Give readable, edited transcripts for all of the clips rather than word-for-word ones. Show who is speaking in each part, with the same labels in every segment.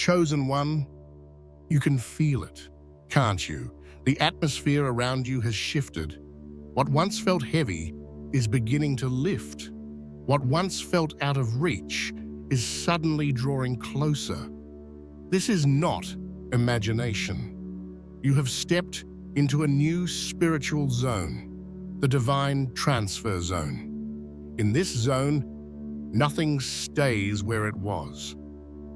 Speaker 1: Chosen one, you can feel it, can't you? The atmosphere around you has shifted. What once felt heavy is beginning to lift. What once felt out of reach is suddenly drawing closer. This is not imagination. You have stepped into a new spiritual zone, the divine transfer zone. In this zone, nothing stays where it was.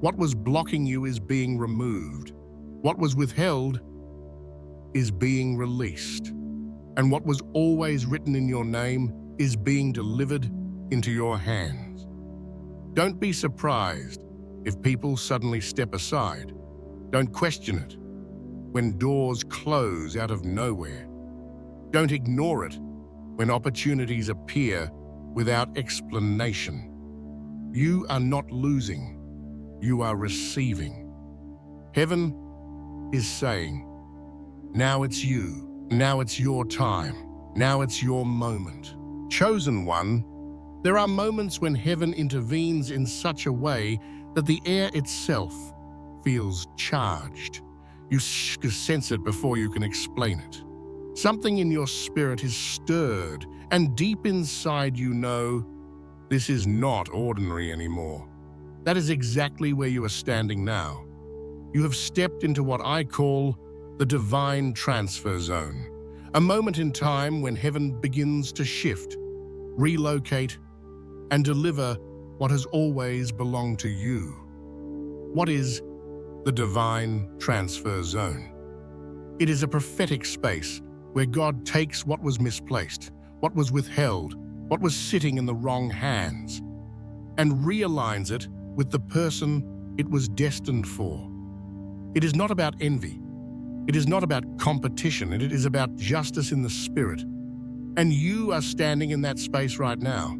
Speaker 1: What was blocking you is being removed. What was withheld is being released. And what was always written in your name is being delivered into your hands. Don't be surprised if people suddenly step aside. Don't question it when doors close out of nowhere. Don't ignore it when opportunities appear without explanation. You are not losing, you are receiving. Heaven is saying, now it's you, now it's your time, now it's your moment. Chosen one, there are moments when heaven intervenes in such a way that the air itself feels charged. You sense it before you can explain it. Something in your spirit is stirred, and deep inside you know this is not ordinary anymore. That is exactly where you are standing now. You have stepped into what I call the divine transfer zone, a moment in time when heaven begins to shift, relocate, and deliver what has always belonged to you. What is the divine transfer zone? It is a prophetic space where God takes what was misplaced, what was withheld, what was sitting in the wrong hands, and realigns it with the person it was destined for. It is not about envy. It is not about competition. It is about justice in the spirit. And you are standing in that space right now.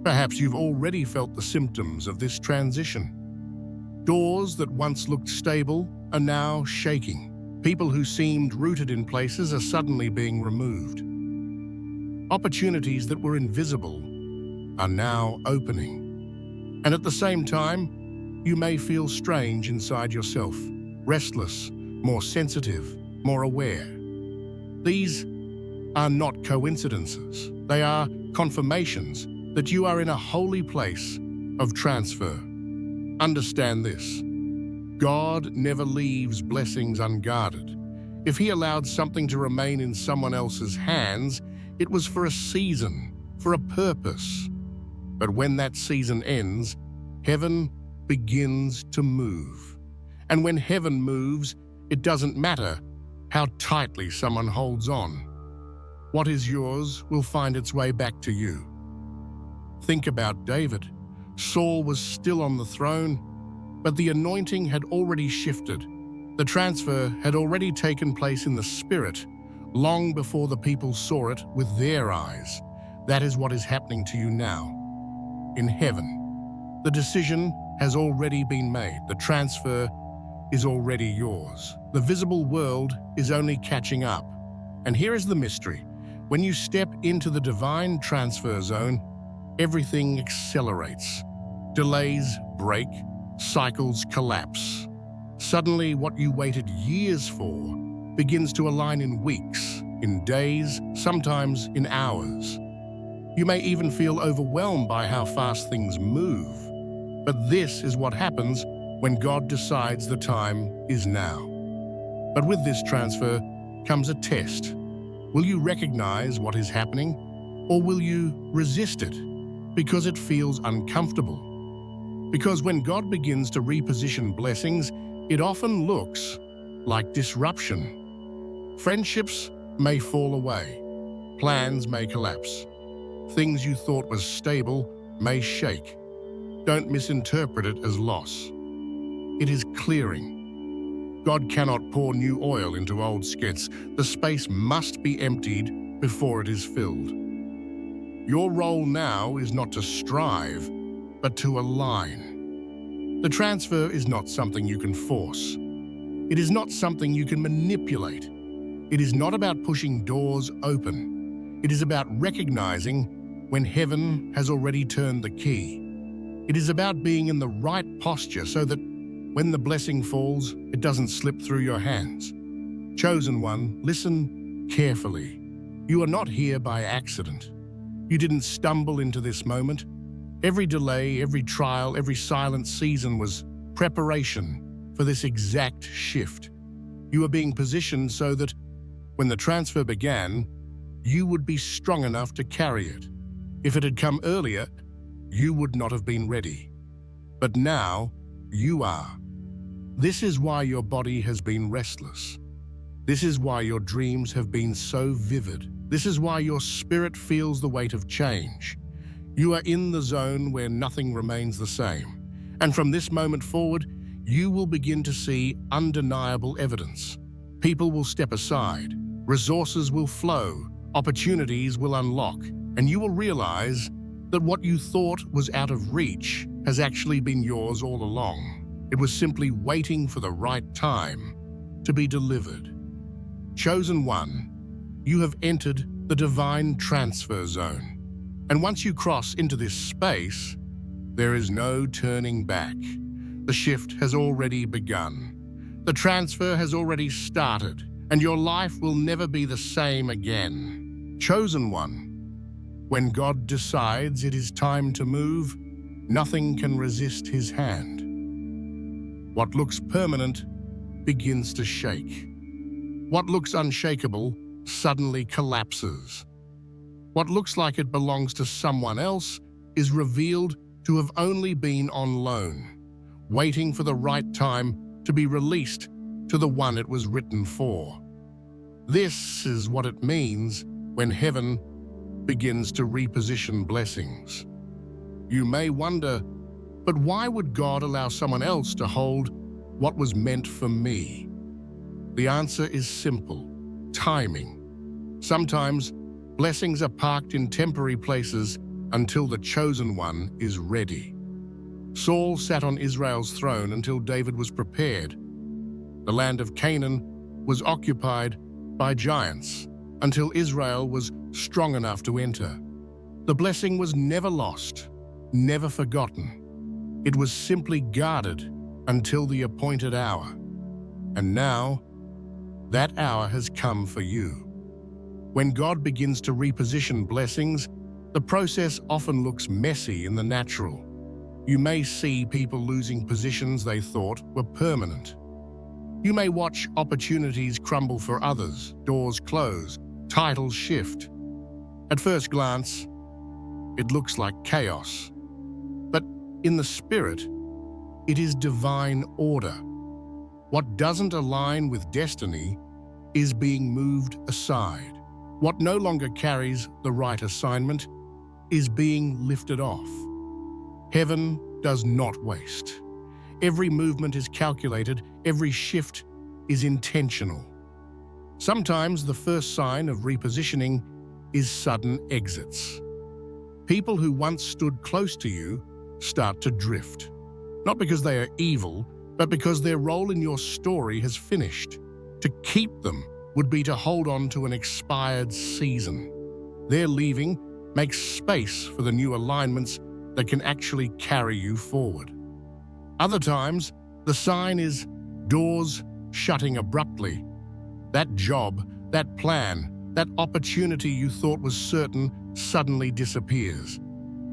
Speaker 1: Perhaps you've already felt the symptoms of this transition. Doors that once looked stable are now shaking. People who seemed rooted in places are suddenly being removed. Opportunities that were invisible are now opening. And at the same time, you may feel strange inside yourself, restless, more sensitive, more aware. These are not coincidences. They are confirmations that you are in a holy place of transfer. Understand this. God never leaves blessings unguarded. If He allowed something to remain in someone else's hands, it was for a season, for a purpose. But when that season ends, heaven begins to move. And when heaven moves, it doesn't matter how tightly someone holds on. What is yours will find its way back to you. Think about David. Saul was still on the throne, but the anointing had already shifted. The transfer had already taken place in the spirit, long before the people saw it with their eyes. That is what is happening to you now. In heaven, the decision has already been made. The transfer is already yours. The visible world is only catching up. And here is the mystery. When you step into the divine transfer zone, everything accelerates. Delays break, cycles collapse. Suddenly, what you waited years for begins to align in weeks, in days, sometimes in hours. You may even feel overwhelmed by how fast things move. But this is what happens when God decides the time is now. But with this transfer comes a test. Will you recognize what is happening, or will you resist it because it feels uncomfortable? Because when God begins to reposition blessings, it often looks like disruption. Friendships may fall away. Plans may collapse. Things you thought was stable may shake. Don't misinterpret it as loss. It is clearing. God cannot pour new oil into old skits. The space must be emptied before it is filled. Your role now is not to strive, but to align. The transfer is not something you can force. It is not something you can manipulate. It is not about pushing doors open. It is about recognizing when heaven has already turned the key. It is about being in the right posture so that When the blessing falls, it doesn't slip through your hands. Chosen one, listen carefully. You are not here by accident. You didn't stumble into this moment. Every delay, every trial, every silent season was preparation for this exact shift. You are being positioned so that when the transfer began, you would be strong enough to carry it. If it had come earlier, you would not have been ready. But now, you are. This is why your body has been restless. This is why your dreams have been so vivid. This is why your spirit feels the weight of change. You are in the zone where nothing remains the same. And from this moment forward, you will begin to see undeniable evidence. People will step aside, resources will flow, opportunities will unlock, and you will realize that what you thought was out of reach has actually been yours all along. It was simply waiting for the right time to be delivered. Chosen one, you have entered the divine transfer zone. And once you cross into this space, there is no turning back. The shift has already begun. The transfer has already started, and your life will never be the same again. Chosen one, when God decides it is time to move, nothing can resist his hand. What looks permanent begins to shake. What looks unshakable suddenly collapses. What looks like it belongs to someone else is revealed to have only been on loan, waiting for the right time to be released to the one it was written for. This is what it means when heaven begins to reposition blessings. You may wonder, but why would God allow someone else to hold what was meant for me? The answer is simple: timing. Sometimes blessings are parked in temporary places until the chosen one is ready. Saul sat on Israel's throne until David was prepared. The land of Canaan was occupied by giants until Israel was strong enough to enter. The blessing was never lost, never forgotten. It was simply guarded until the appointed hour. And now, that hour has come for you. When God begins to reposition blessings, the process often looks messy in the natural. You may see people losing positions they thought were permanent. You may watch opportunities crumble for others, doors close, titles shift. At first glance, it looks like chaos. But in the spirit, it is divine order. What doesn't align with destiny is being moved aside. What no longer carries the right assignment is being lifted off. Heaven does not waste. Every movement is calculated, every shift is intentional. Sometimes the first sign of repositioning is sudden exits. People who once stood close to you start to drift. Not because they are evil, but because their role in your story has finished. To keep them would be to hold on to an expired season. Their leaving makes space for the new alignments that can actually carry you forward. Other times, the sign is doors shutting abruptly. That job, that plan, that opportunity you thought was certain suddenly disappears.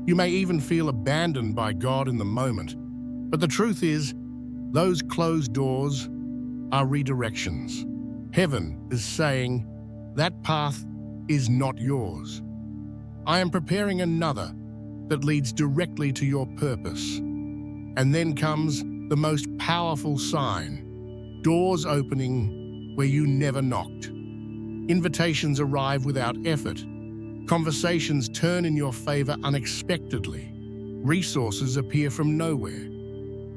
Speaker 1: You may even feel abandoned by God in the moment. But the truth is, those closed doors are redirections. Heaven is saying, that path is not yours. I am preparing another that leads directly to your purpose. And then comes the most powerful sign: doors opening where you never knocked. Invitations arrive without effort. Conversations turn in your favor unexpectedly. Resources appear from nowhere.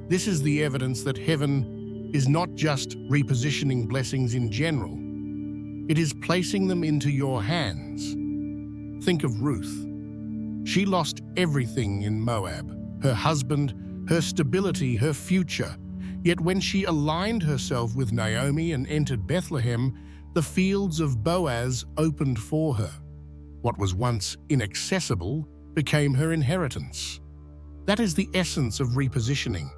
Speaker 1: This is the evidence that heaven is not just repositioning blessings in general. It is placing them into your hands. Think of Ruth. She lost everything in Moab: her husband, her stability, her future. Yet when she aligned herself with Naomi and entered Bethlehem, the fields of Boaz opened for her. What was once inaccessible became her inheritance. That is the essence of repositioning.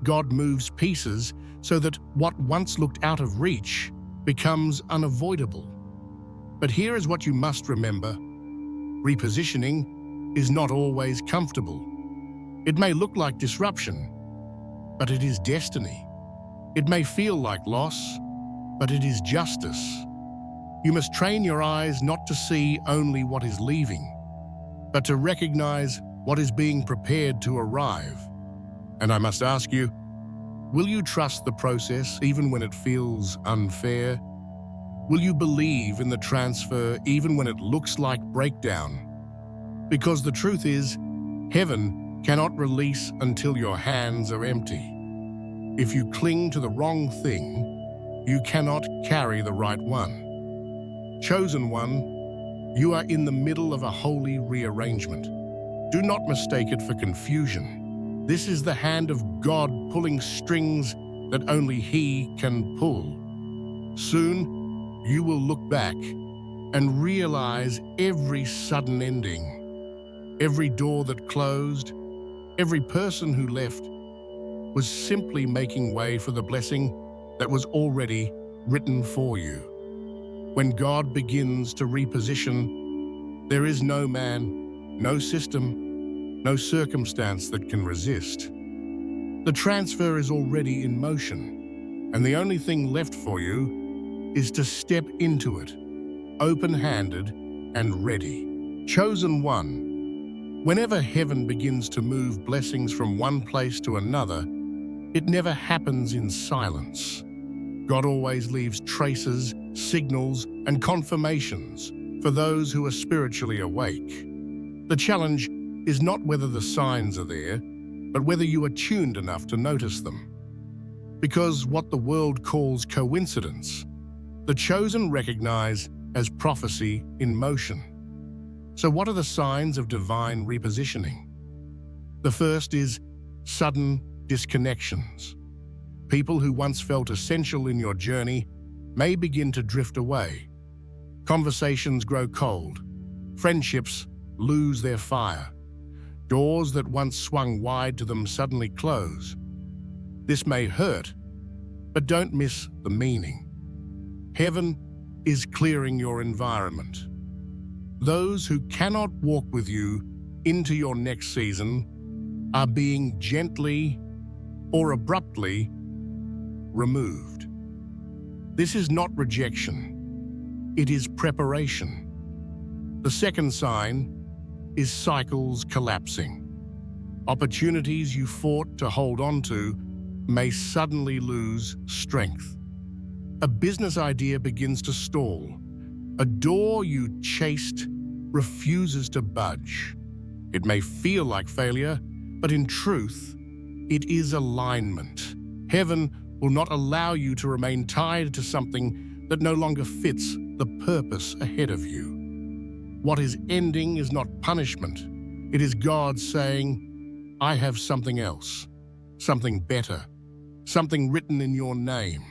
Speaker 1: God moves pieces so that what once looked out of reach becomes unavoidable. But here is what you must remember. Repositioning is not always comfortable. It may look like disruption, but it is destiny. It may feel like loss, but it is justice. You must train your eyes not to see only what is leaving, but to recognize what is being prepared to arrive. And I must ask you, will you trust the process even when it feels unfair? Will you believe in the transfer even when it looks like breakdown? Because the truth is, heaven cannot release until your hands are empty. If you cling to the wrong thing, you cannot carry the right one. Chosen one, you are in the middle of a holy rearrangement. Do not mistake it for confusion. This is the hand of God pulling strings that only He can pull. Soon, you will look back and realize every sudden ending, every door that closed, every person who left was simply making way for the blessing that was already written for you. When God begins to reposition, there is no man, no system, no circumstance that can resist. The transfer is already in motion, and the only thing left for you is to step into it, open-handed and ready. Chosen one, whenever heaven begins to move blessings from one place to another, it never happens in silence. God always leaves traces, signals, and confirmations for those who are spiritually awake. The challenge is not whether the signs are there, but whether you are tuned enough to notice them. Because what the world calls coincidence, the chosen recognize as prophecy in motion. So what are the signs of divine repositioning? The first is sudden disconnections. People who once felt essential in your journey may begin to drift away. Conversations grow cold. Friendships lose their fire. Doors that once swung wide to them suddenly close. This may hurt, but don't miss the meaning. Heaven is clearing your environment. Those who cannot walk with you into your next season are being gently or abruptly removed. This is not rejection, it is preparation. The second sign is cycles collapsing. Opportunities you fought to hold on to may suddenly lose strength. A business idea begins to stall. A door you chased refuses to budge. It may feel like failure, but in truth, it is alignment. Heaven will not allow you to remain tied to something that no longer fits the purpose ahead of you. What is ending is not punishment. It is God saying, I have something else, something better, something written in your name.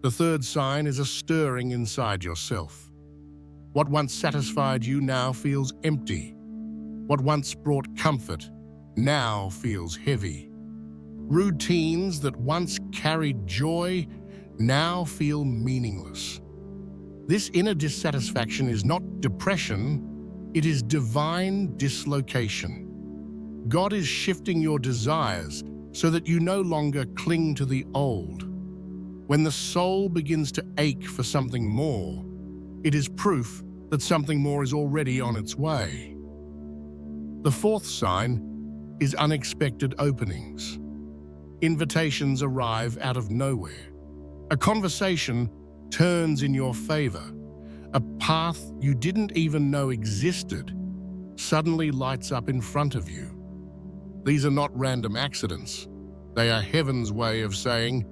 Speaker 1: The third sign is a stirring inside yourself. What once satisfied you now feels empty. What once brought comfort now feels heavy. Routines that once carried joy now feel meaningless. This inner dissatisfaction is not depression, it is divine dislocation. God is shifting your desires so that you no longer cling to the old. When the soul begins to ache for something more, it is proof that something more is already on its way. The fourth sign is unexpected openings. Invitations arrive out of nowhere. A conversation turns in your favor. A path you didn't even know existed suddenly lights up in front of you. These are not random accidents. They are heaven's way of saying,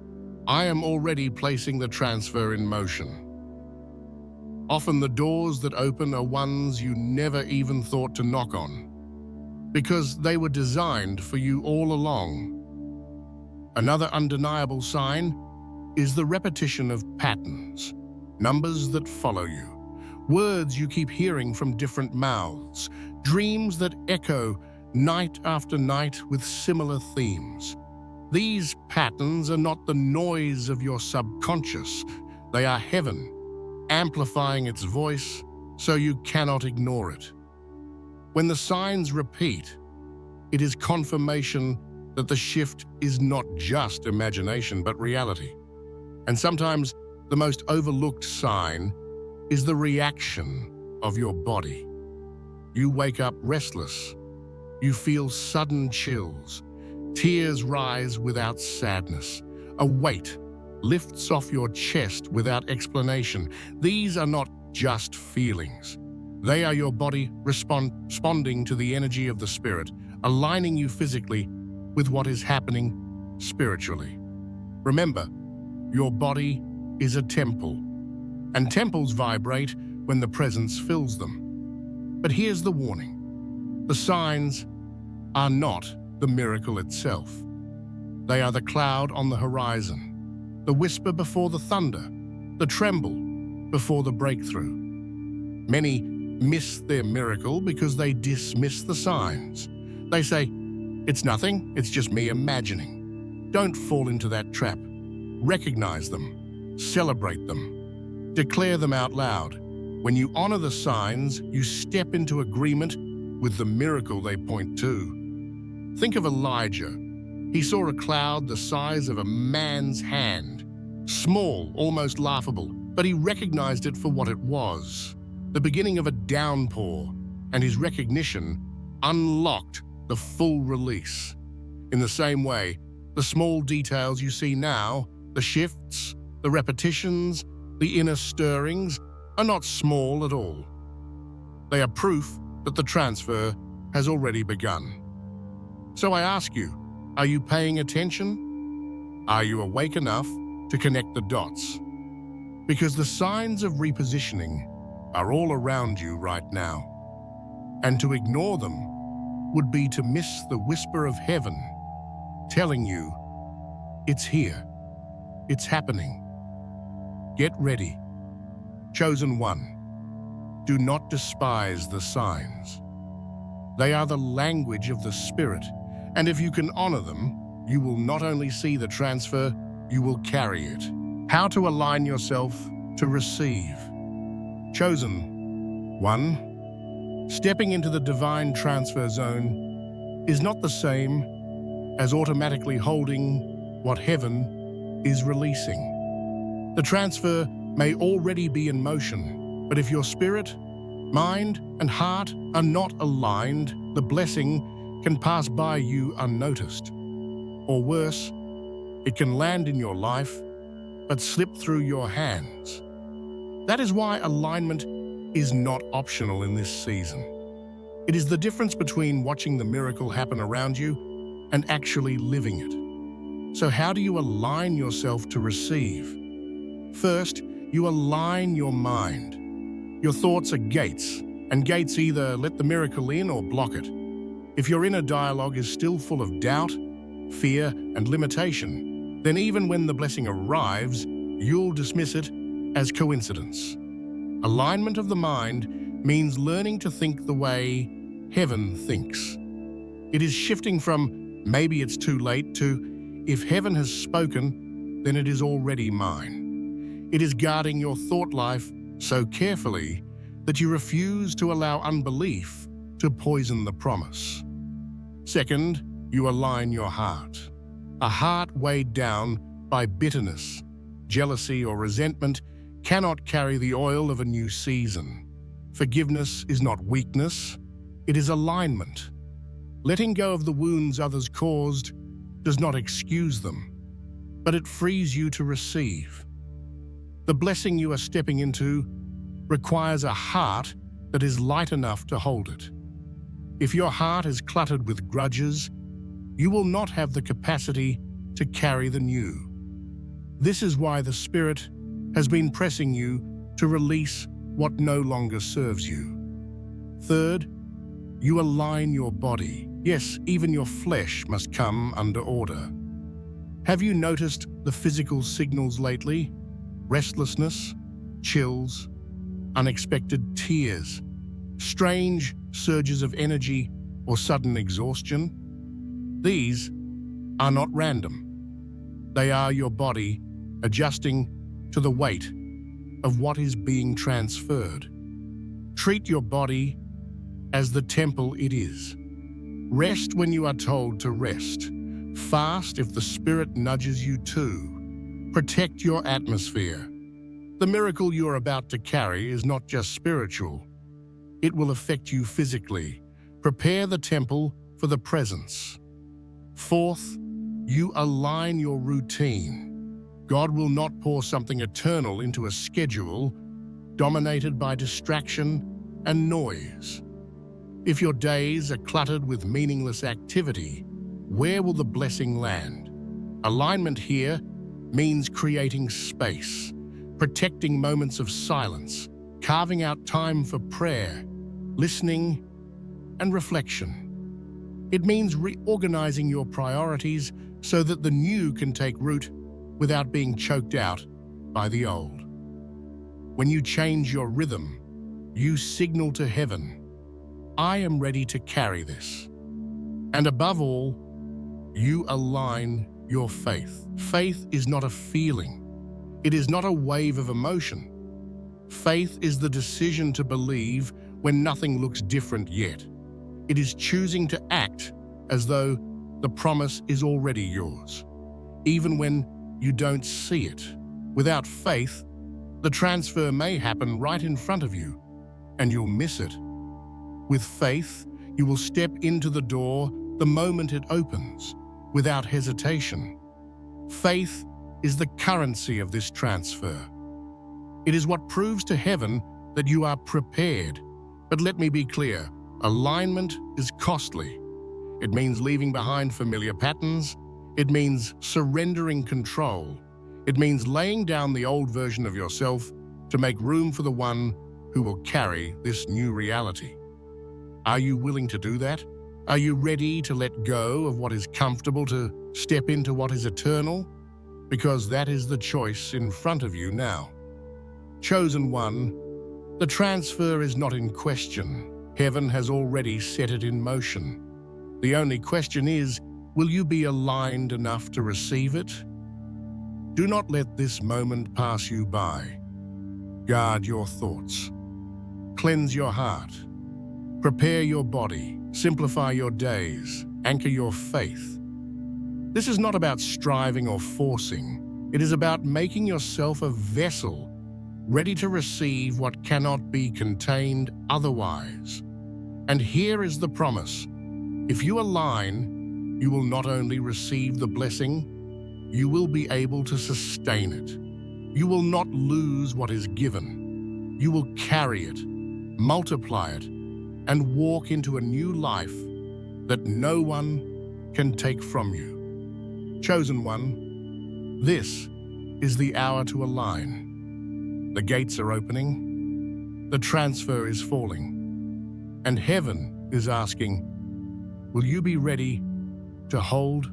Speaker 1: I am already placing the transfer in motion. Often the doors that open are ones you never even thought to knock on, because they were designed for you all along. Another undeniable sign is the repetition of patterns, numbers that follow you, words you keep hearing from different mouths, dreams that echo night after night with similar themes. These patterns are not the noise of your subconscious. They are heaven, amplifying its voice so you cannot ignore it. When the signs repeat, it is confirmation that the shift is not just imagination but reality. And sometimes the most overlooked sign is the reaction of your body. You wake up restless. You feel sudden chills. Tears rise without sadness. A weight lifts off your chest without explanation. These are not just feelings. They are your body responding to the energy of the spirit, aligning you physically with what is happening spiritually. Remember, your body is a temple, and temples vibrate when the presence fills them. But here's the warning. The signs are not the miracle itself. They are the cloud on the horizon, the whisper before the thunder, the tremble before the breakthrough. Many miss their miracle because they dismiss the signs. They say, "It's nothing, it's just me imagining." Don't fall into that trap. Recognize them, celebrate them, declare them out loud. When you honor the signs, you step into agreement with the miracle they point to. Think of Elijah. He saw a cloud the size of a man's hand, small, almost laughable, but he recognized it for what it was, the beginning of a downpour, and his recognition unlocked the full release. In the same way, the small details you see now, the shifts, the repetitions, the inner stirrings, are not small at all. They are proof that the transfer has already begun. So I ask you, are you paying attention? Are you awake enough to connect the dots? Because the signs of repositioning are all around you right now. And to ignore them would be to miss the whisper of heaven telling you, it's here, it's happening. Get ready. Chosen one, do not despise the signs. They are the language of the Spirit, and if you can honor them, you will not only see the transfer, you will carry it. How to align yourself to receive. Chosen one, stepping into the divine transfer zone is not the same as automatically holding what heaven is releasing. The transfer may already be in motion, but if your spirit, mind, and heart are not aligned, the blessing can pass by you unnoticed. Or worse, it can land in your life, but slip through your hands. That is why alignment is not optional in this season. It is the difference between watching the miracle happen around you and actually living it. So how do you align yourself to receive? First, you align your mind. Your thoughts are gates, and gates either let the miracle in or block it. If your inner dialogue is still full of doubt, fear, and limitation, then even when the blessing arrives, you'll dismiss it as coincidence. Alignment of the mind means learning to think the way heaven thinks. It is shifting from maybe it's too late to if heaven has spoken, then it is already mine. It is guarding your thought life so carefully that you refuse to allow unbelief to poison the promise. Second, you align your heart. A heart weighed down by bitterness, jealousy, or resentment cannot carry the oil of a new season. Forgiveness is not weakness, it is alignment. Letting go of the wounds others caused does not excuse them, but it frees you to receive. The blessing you are stepping into requires a heart that is light enough to hold it. If your heart is cluttered with grudges, you will not have the capacity to carry the new. This is why the Spirit has been pressing you to release what no longer serves you. Third, you align your body. Yes, even your flesh must come under order. Have you noticed the physical signals lately? Restlessness, chills, unexpected tears, strange surges of energy, or sudden exhaustion? These are not random. They are your body adjusting to the weight of what is being transferred. Treat your body as the temple it is. Rest when you are told to rest. Fast if the Spirit nudges you to. Protect your atmosphere. The miracle you're about to carry is not just spiritual. It will affect you physically. Prepare the temple for the presence. Fourth, you align your routine. God will not pour something eternal into a schedule dominated by distraction and noise. If your days are cluttered with meaningless activity, where will the blessing land? Alignment here means creating space, protecting moments of silence, carving out time for prayer, listening, and reflection. It means reorganizing your priorities so that the new can take root without being choked out by the old. When you change your rhythm, you signal to heaven, I am ready to carry this. And above all, you align your faith. Faith is not a feeling. It is not a wave of emotion. Faith is the decision to believe when nothing looks different yet. It is choosing to act as though the promise is already yours, even when you don't see it. Without faith, the transfer may happen right in front of you, and you'll miss it. With faith, you will step into the door the moment it opens, without hesitation. Faith is the currency of this transfer. It is what proves to heaven that you are prepared. But let me be clear, alignment is costly. It means leaving behind familiar patterns. It means surrendering control. It means laying down the old version of yourself to make room for the one who will carry this new reality. Are you willing to do that? Are you ready to let go of what is comfortable to step into what is eternal? Because that is the choice in front of you now. Chosen one, the transfer is not in question. Heaven has already set it in motion. The only question is, will you be aligned enough to receive it? Do not let this moment pass you by. Guard your thoughts. Cleanse your heart. Prepare your body. Simplify your days. Anchor your faith. This is not about striving or forcing. It is about making yourself a vessel ready to receive what cannot be contained otherwise. And here is the promise. If you align, you will not only receive the blessing, you will be able to sustain it. You will not lose what is given. You will carry it, multiply it, and walk into a new life that no one can take from you. Chosen one, this is the hour to align. The gates are opening, the transfer is falling, and heaven is asking, will you be ready to hold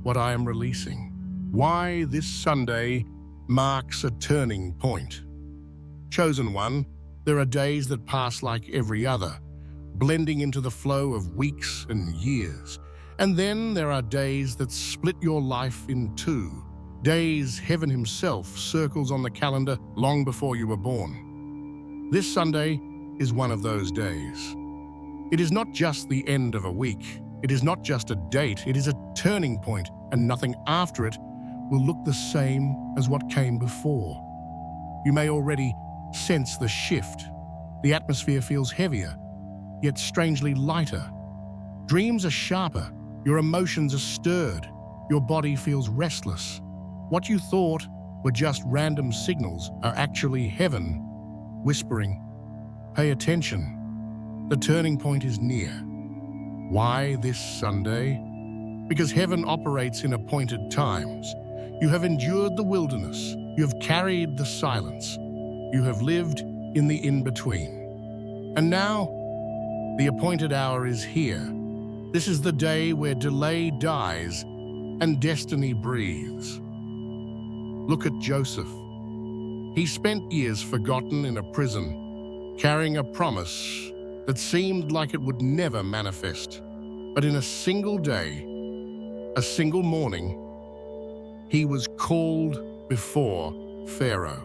Speaker 1: what I am releasing? Why this Sunday marks a turning point. Chosen one, there are days that pass like every other, blending into the flow of weeks and years. And then there are days that split your life in two. Days heaven himself circles on the calendar long before you were born. This Sunday is one of those days. It is not just the end of a week. It is not just a date. It is a turning point, and nothing after it will look the same as what came before. You may already sense the shift. The atmosphere feels heavier, yet strangely lighter. Dreams are sharper. Your emotions are stirred. Your body feels restless. What you thought were just random signals are actually heaven whispering, pay attention. The turning point is near. Why this Sunday? Because heaven operates in appointed times. You have endured the wilderness. You have carried the silence. You have lived in the in-between. And now, the appointed hour is here. This is the day where delay dies and destiny breathes. Look at Joseph. He spent years forgotten in a prison, carrying a promise that seemed like it would never manifest. But in a single day, A single morning, he was called before Pharaoh.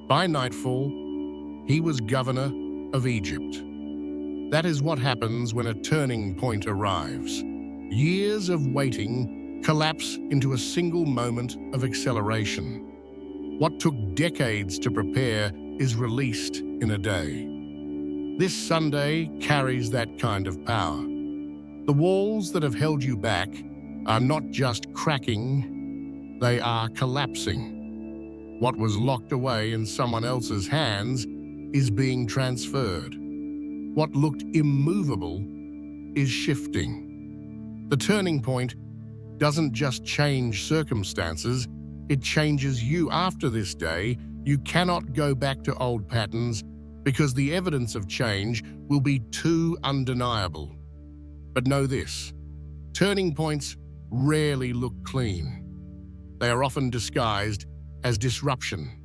Speaker 1: By nightfall, he was governor of Egypt. That is what happens when a turning point arrives. Years of waiting collapse into a single moment of acceleration. What took decades to prepare is released in a day. This Sunday carries that kind of power. The walls that have held you back are not just cracking, they are collapsing. What was locked away in someone else's hands is being transferred. What looked immovable is shifting. The turning point doesn't just change circumstances, it changes you. After this day, you cannot go back to old patterns because the evidence of change will be too undeniable. But know this, turning points rarely look clean. They are often disguised as disruption.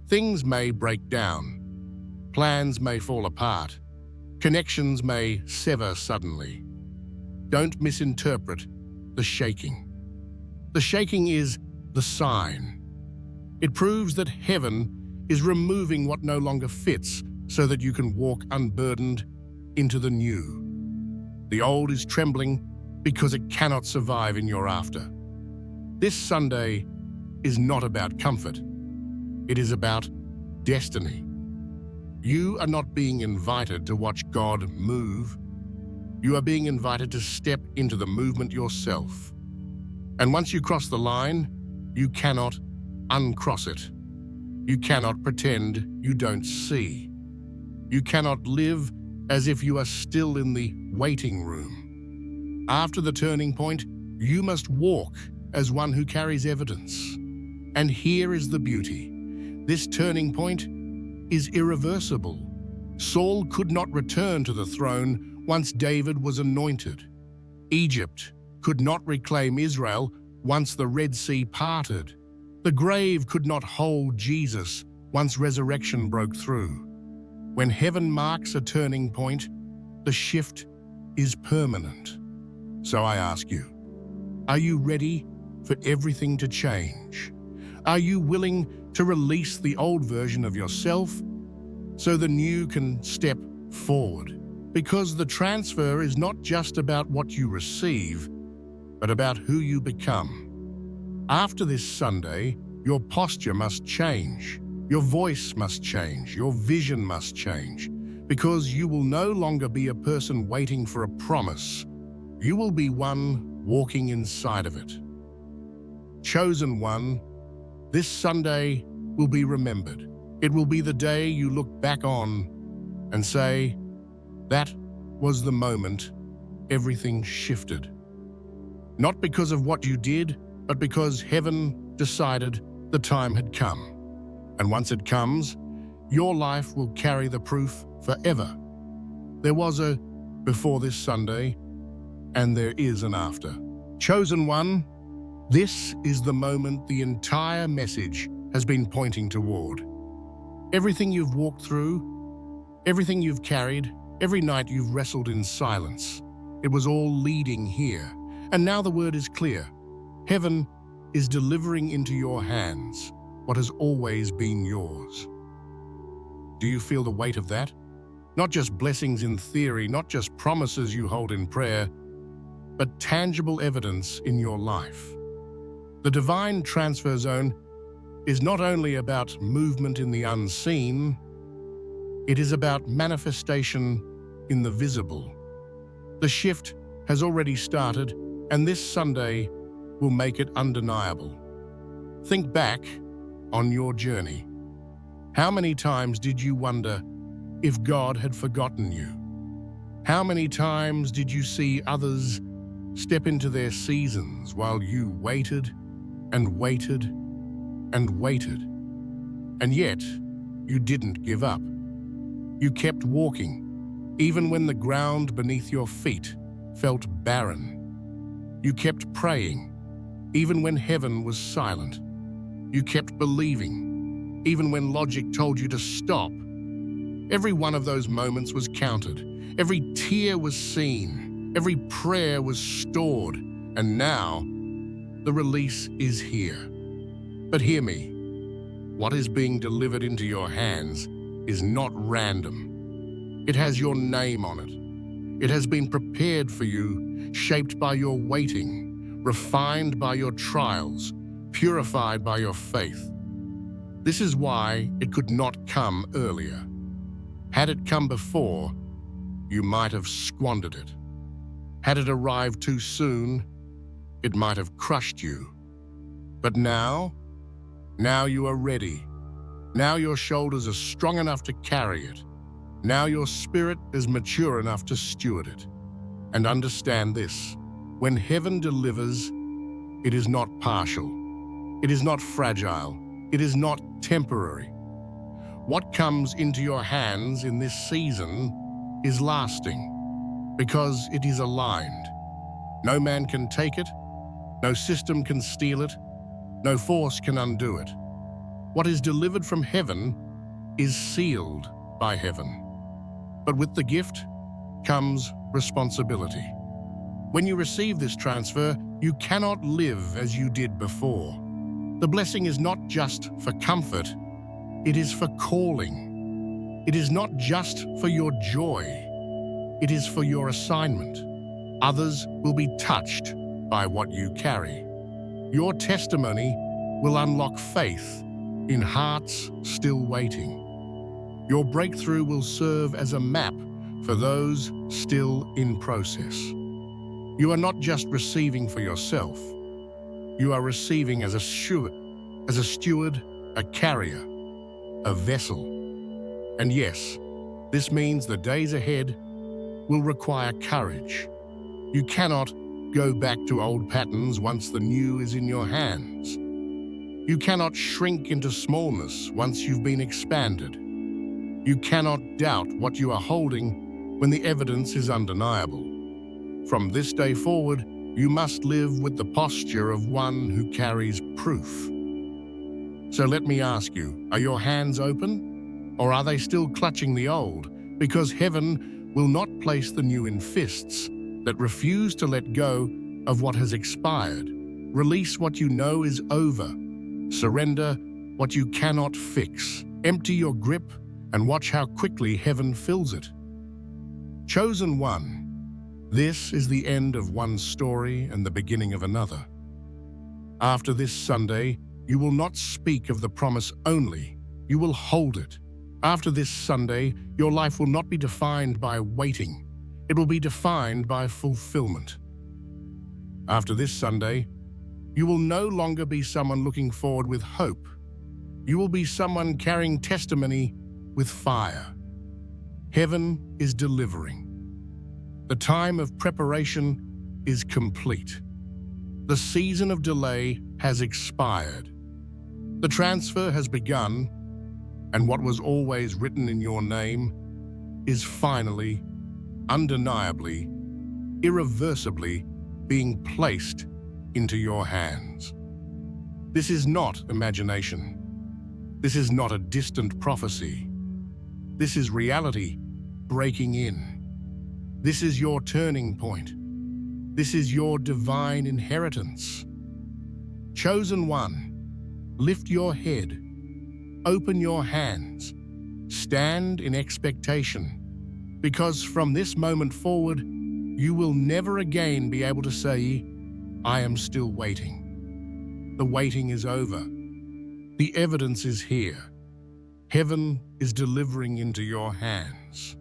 Speaker 1: Things may break down, plans may fall apart, connections may sever suddenly. Don't misinterpret the shaking. The shaking is the sign. It proves that heaven is removing what no longer fits so that you can walk unburdened into the new. The old is trembling because it cannot survive in your after. This Sunday is not about comfort. It is about destiny. You are not being invited to watch God move. You are being invited to step into the movement yourself. And once you cross the line, you cannot uncross it. You cannot pretend you don't see. You cannot live as if you are still in the waiting room. After the turning point, you must walk as one who carries evidence. And here is the beauty. This turning point is irreversible. Saul could not return to the throne once David was anointed. Egypt could not reclaim Israel once the Red Sea parted. The grave could not hold Jesus once resurrection broke through. When heaven marks a turning point, the shift is permanent. So I ask you, are you ready for everything to change? Are you willing to release the old version of yourself so the new can step forward? Because the transfer is not just about what you receive, but about who you become. After this Sunday, your posture must change. Your voice must change. Your vision must change. Because you will no longer be a person waiting for a promise. You will be one walking inside of it. Chosen one, this Sunday will be remembered. It will be the day you look back on and say, that was the moment everything shifted. Not because of what you did, but because heaven decided the time had come. And once it comes, your life will carry the proof forever. There was a before this Sunday, and there is an after. Chosen one, this is the moment the entire message has been pointing toward. Everything you've walked through, everything you've carried, every night you've wrestled in silence, it was all leading here. And now the word is clear. Heaven is delivering into your hands what has always been yours. Do you feel the weight of that? Not just blessings in theory, not just promises you hold in prayer, but tangible evidence in your life. The divine transfer zone is not only about movement in the unseen, it is about manifestation in the visible. The shift has already started, and this Sunday will make it undeniable. Think back on your journey. How many times did you wonder if God had forgotten you? How many times did you see others step into their seasons while you waited and waited and waited? And yet, you didn't give up. You kept walking, even when the ground beneath your feet felt barren. You kept praying, even when heaven was silent. You kept believing, even when logic told you to stop. Every one of those moments was counted. Every tear was seen. Every prayer was stored. And now, the release is here. But hear me, what is being delivered into your hands is not random. It has your name on it. It has been prepared for you, shaped by your waiting, refined by your trials, purified by your faith. This is why it could not come earlier. Had it come before, you might have squandered it. Had it arrived too soon, it might have crushed you. But now you are ready. Now your shoulders are strong enough to carry it. Now your spirit is mature enough to steward it. And understand this, when heaven delivers, it is not partial. It is not fragile. It is not temporary. What comes into your hands in this season is lasting because it is aligned. No man can take it. No system can steal it. No force can undo it. What is delivered from heaven is sealed by heaven. But with the gift comes responsibility. When you receive this transfer, you cannot live as you did before. The blessing is not just for comfort, it is for calling. It is not just for your joy, it is for your assignment. Others will be touched by what you carry. Your testimony will unlock faith in hearts still waiting. Your breakthrough will serve as a map for those still in process. You are not just receiving for yourself. You are receiving as a steward, a carrier, a vessel. And yes, this means the days ahead will require courage. You cannot go back to old patterns once the new is in your hands. You cannot shrink into smallness once you've been expanded. You cannot doubt what you are holding when the evidence is undeniable. From this day forward, you must live with the posture of one who carries proof. So let me ask you, are your hands open? Or are they still clutching the old? Because heaven will not place the new in fists that refuse to let go of what has expired. Release what you know is over. Surrender what you cannot fix. Empty your grip and watch how quickly heaven fills it. Chosen one. This is the end of one story and the beginning of another. After this Sunday, you will not speak of the promise only, you will hold it. After this Sunday, your life will not be defined by waiting, it will be defined by fulfillment. After this Sunday, you will no longer be someone looking forward with hope. You will be someone carrying testimony with fire. Heaven is delivering. The time of preparation is complete. The season of delay has expired. The transfer has begun, and what was always written in your name is finally, undeniably, irreversibly being placed into your hands. This is not imagination. This is not a distant prophecy. This is reality breaking in. This is your turning point. This is your divine inheritance. Chosen one, lift your head, open your hands, stand in expectation, because from this moment forward, you will never again be able to say, I am still waiting. The waiting is over. The evidence is here. Heaven is delivering into your hands.